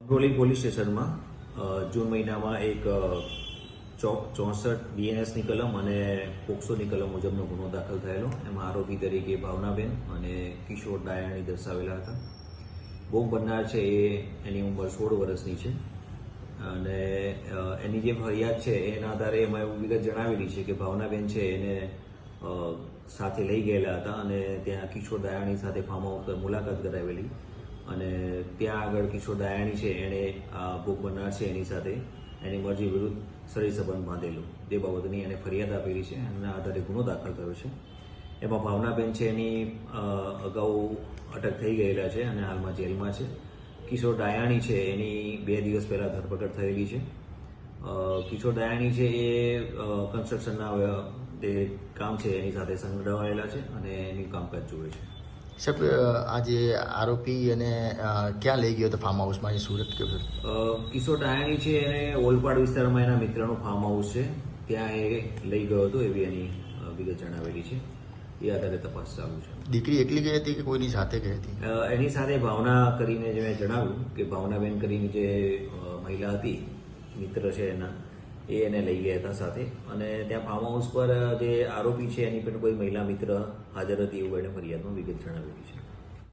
Amroli police સ્ટેશનમાં જૂન મહિનામાં એક 64 બીએનએસની કલમ અને પોક્સોની કલમ મુજબનો ગુનો દાખલ થયેલો. એમાં આરોપી તરીકે ભાવનાબેન અને કિશોર ડાયાણી દર્શાવેલા હતા. ભોગ બનનાર છે એની ઉંમર 16 વર્ષની છે અને એની જે ફરિયાદ છે એના આધારે એમાં એવું વિગત જણાવેલી છે કે ભાવનાબેન છે એને સાથે લઈ ગયેલા હતા અને ત્યાં કિશોર ડાયાણી સાથે ફાર્મ હાઉસ પર મુલાકાત કરાવેલી અને ત્યાં આગળ કિશોર ડાયાણી છે એણે ભોગ બનનાર છે એની સાથે એની મરજી વિરુદ્ધ શરીર સંબંધ બાંધેલો, જે બાબતની એને ફરિયાદ આપેલી છે. એના આધારે ગુનો દાખલ થયો છે. એમાં ભાવનાબેન છે એની અગાઉ અટક થઈ ગયેલા છે અને હાલમાં જેલમાં છે. કિશોર ડાયાણી છે એની 2 દિવસ પહેલા ધરપકડ થયેલી છે. કિશોર ડાયાણી છે એ કન્સ્ટ્રક્શનના જે કામ છે એની સાથે સંકળાયેલા છે અને એની કામકાજ જુએ છે. સાહેબ, આજે આરોપી અને ક્યાં લઈ ગયો હતો ફાર્મ હાઉસમાં? સુરત કે કિશોર ડાયાણી છે એને ઓલપાડ વિસ્તારમાં એના મિત્રનું ફાર્મ હાઉસ છે, ત્યાં એ લઈ ગયો હતો એવી એની વિગત જણાવેલી છે. એ આધારે તપાસ ચાલુ છે. દીકરી એકલી ગઈ હતી કે કોઈની સાથે ગઈ હતી? એની સાથે ભાવના કરીને જે મેં જણાવ્યું કે ભાવનાબેન કરીને જે મહિલા હતી, મિત્ર છે એના, એ એને લઈ ગયા હતા સાથે. અને ત્યાં ફાર્મ હાઉસ પર જે આરોપી છે એની પણ કોઈ મહિલા મિત્ર હાજર હતી એવું એને ફરિયાદમાં વિગત જણાવેલી છે.